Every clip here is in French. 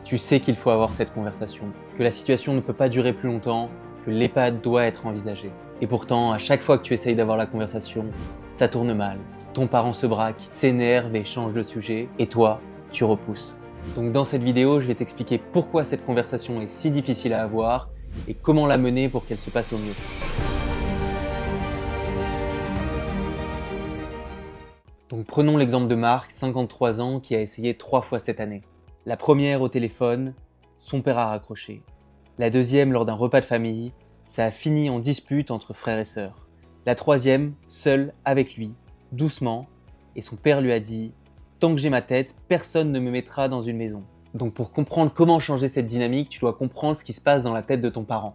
Tu sais qu'il faut avoir cette conversation, que la situation ne peut pas durer plus longtemps, que l'EHPAD doit être envisagée. Et pourtant, à chaque fois que tu essayes d'avoir la conversation, ça tourne mal. Ton parent se braque, s'énerve et change de sujet, et toi, tu repousses. Donc dans cette vidéo, je vais t'expliquer pourquoi cette conversation est si difficile à avoir et comment la mener pour qu'elle se passe au mieux. Donc prenons l'exemple de Marc, 53 ans, qui a essayé 3 fois cette année. La première au téléphone, son père a raccroché. La deuxième lors d'un repas de famille, ça a fini en dispute entre frères et sœurs. La troisième, seule avec lui, doucement, et son père lui a dit « Tant que j'ai ma tête, personne ne me mettra dans une maison ». Donc pour comprendre comment changer cette dynamique, tu dois comprendre ce qui se passe dans la tête de ton parent.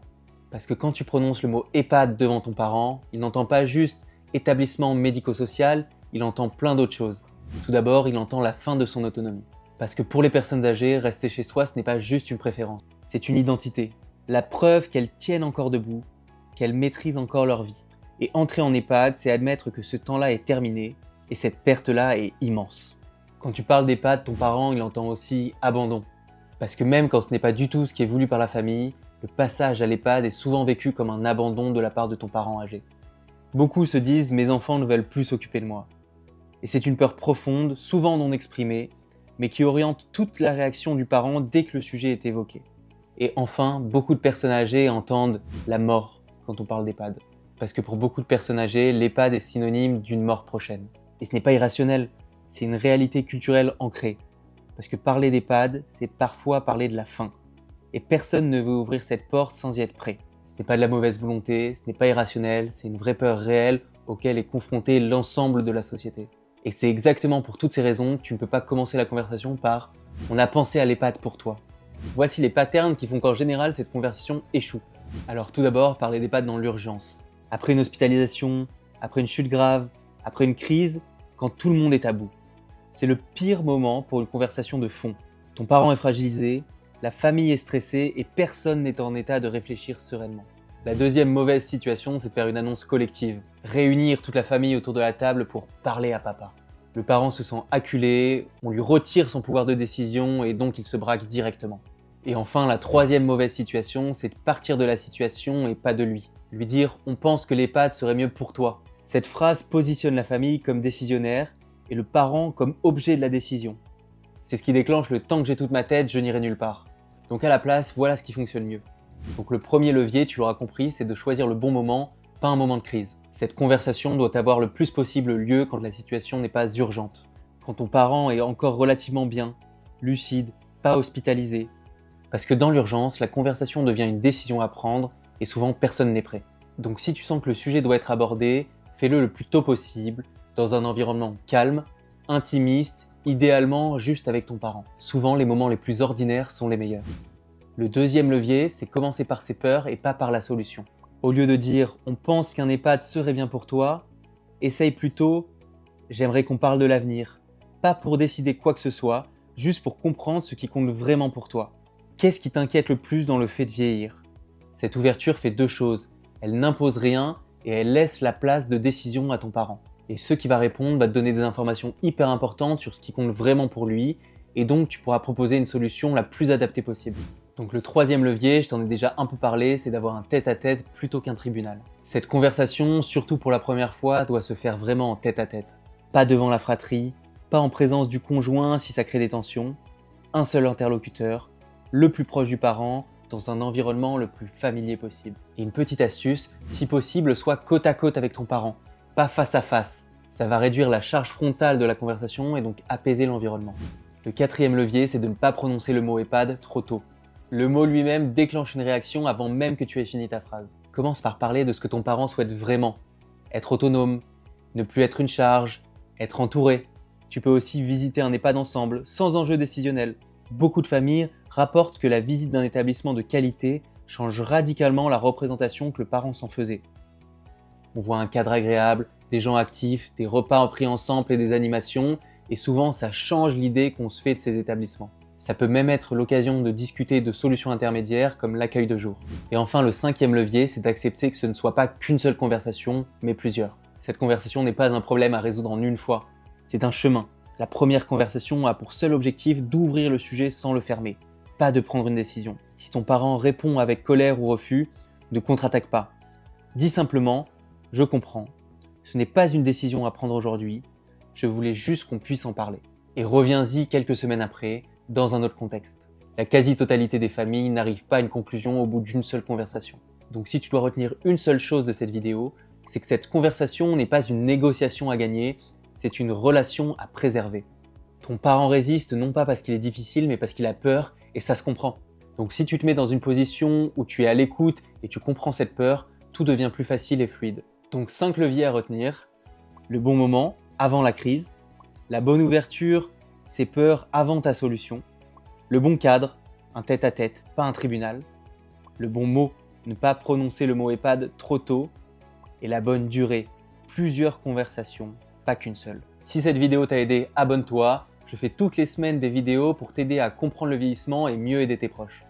Parce que quand tu prononces le mot EHPAD devant ton parent, il n'entend pas juste établissement médico-social, il entend plein d'autres choses. Tout d'abord, il entend la fin de son autonomie. Parce que pour les personnes âgées, rester chez soi, ce n'est pas juste une préférence, c'est une identité. La preuve qu'elles tiennent encore debout, qu'elles maîtrisent encore leur vie. Et entrer en EHPAD, c'est admettre que ce temps-là est terminé, et cette perte-là est immense. Quand tu parles d'EHPAD, ton parent, il entend aussi abandon. Parce que même quand ce n'est pas du tout ce qui est voulu par la famille, le passage à l'EHPAD est souvent vécu comme un abandon de la part de ton parent âgé. Beaucoup se disent « mes enfants ne veulent plus s'occuper de moi ». Et c'est une peur profonde, souvent non exprimée, mais qui oriente toute la réaction du parent dès que le sujet est évoqué. Et enfin, beaucoup de personnes âgées entendent la mort quand on parle d'EHPAD. Parce que pour beaucoup de personnes âgées, l'EHPAD est synonyme d'une mort prochaine. Et ce n'est pas irrationnel, c'est une réalité culturelle ancrée. Parce que parler d'EHPAD, c'est parfois parler de la fin. Et personne ne veut ouvrir cette porte sans y être prêt. Ce n'est pas de la mauvaise volonté, ce n'est pas irrationnel, c'est une vraie peur réelle auquel est confronté l'ensemble de la société. Et c'est exactement pour toutes ces raisons que tu ne peux pas commencer la conversation par « on a pensé à l'EHPAD pour toi ». Voici les patterns qui font qu'en général cette conversation échoue. Alors tout d'abord, parler d'EHPAD dans l'urgence. Après une hospitalisation, après une chute grave, après une crise, quand tout le monde est à bout. C'est le pire moment pour une conversation de fond. Ton parent est fragilisé, la famille est stressée et personne n'est en état de réfléchir sereinement. La deuxième mauvaise situation, c'est de faire une annonce collective. Réunir toute la famille autour de la table pour parler à papa. Le parent se sent acculé, on lui retire son pouvoir de décision et donc il se braque directement. Et enfin, la troisième mauvaise situation, c'est de partir de la situation et pas de lui. Lui dire « on pense que l'EHPAD serait mieux pour toi ». Cette phrase positionne la famille comme décisionnaire et le parent comme objet de la décision. C'est ce qui déclenche le « tant que j'ai toute ma tête, je n'irai nulle part ». Donc à la place, voilà ce qui fonctionne mieux. Donc le premier levier, tu l'auras compris, c'est de choisir le bon moment, pas un moment de crise. Cette conversation doit avoir le plus possible lieu quand la situation n'est pas urgente. Quand ton parent est encore relativement bien, lucide, pas hospitalisé. Parce que dans l'urgence, la conversation devient une décision à prendre et souvent personne n'est prêt. Donc si tu sens que le sujet doit être abordé, fais-le le plus tôt possible, dans un environnement calme, intimiste, idéalement juste avec ton parent. Souvent, les moments les plus ordinaires sont les meilleurs. Le deuxième levier, c'est commencer par ses peurs et pas par la solution. Au lieu de dire « on pense qu'un EHPAD serait bien pour toi », essaye plutôt « j'aimerais qu'on parle de l'avenir ». Pas pour décider quoi que ce soit, juste pour comprendre ce qui compte vraiment pour toi. Qu'est-ce qui t'inquiète le plus dans le fait de vieillir ? Cette ouverture fait deux choses. Elle n'impose rien et elle laisse la place de décision à ton parent. Et ce qui va répondre va te donner des informations hyper importantes sur ce qui compte vraiment pour lui et donc tu pourras proposer une solution la plus adaptée possible. Donc le troisième levier, je t'en ai déjà un peu parlé, c'est d'avoir un tête-à-tête plutôt qu'un tribunal. Cette conversation, surtout pour la première fois, doit se faire vraiment en tête-à-tête. Pas devant la fratrie, pas en présence du conjoint si ça crée des tensions. Un seul interlocuteur, le plus proche du parent, dans un environnement le plus familier possible. Et une petite astuce, si possible, sois côte à côte avec ton parent, pas face à face. Ça va réduire la charge frontale de la conversation et donc apaiser l'environnement. Le quatrième levier, c'est de ne pas prononcer le mot EHPAD trop tôt. Le mot lui-même déclenche une réaction avant même que tu aies fini ta phrase. Commence par parler de ce que ton parent souhaite vraiment. Être autonome, ne plus être une charge, être entouré. Tu peux aussi visiter un EHPAD ensemble, sans enjeu décisionnel. Beaucoup de familles rapportent que la visite d'un établissement de qualité change radicalement la représentation que le parent s'en faisait. On voit un cadre agréable, des gens actifs, des repas pris ensemble et des animations, et souvent ça change l'idée qu'on se fait de ces établissements. Ça peut même être l'occasion de discuter de solutions intermédiaires comme l'accueil de jour. Et enfin, le cinquième levier, c'est d'accepter que ce ne soit pas qu'une seule conversation, mais plusieurs. Cette conversation n'est pas un problème à résoudre en une fois, c'est un chemin. La première conversation a pour seul objectif d'ouvrir le sujet sans le fermer. pas de prendre une décision. Si ton parent répond avec colère ou refus, ne contre-attaque pas. Dis simplement « Je comprends. Ce n'est pas une décision à prendre aujourd'hui. Je voulais juste qu'on puisse en parler. » Et reviens-y quelques semaines après, dans un autre contexte. La quasi-totalité des familles n'arrivent pas à une conclusion au bout d'une seule conversation. Donc si tu dois retenir une seule chose de cette vidéo, c'est que cette conversation n'est pas une négociation à gagner, c'est une relation à préserver. Ton parent résiste non pas parce qu'il est difficile, mais parce qu'il a peur, et ça se comprend. Donc si tu te mets dans une position où tu es à l'écoute et tu comprends cette peur, tout devient plus facile et fluide. Donc 5 leviers à retenir. Le bon moment, avant la crise. La bonne ouverture, c'est peur avant ta solution. Le bon cadre, un tête-à-tête, pas un tribunal. Le bon mot, ne pas prononcer le mot EHPAD trop tôt. Et la bonne durée, plusieurs conversations, pas qu'une seule. Si cette vidéo t'a aidé, abonne-toi. Je fais toutes les semaines des vidéos pour t'aider à comprendre le vieillissement et mieux aider tes proches.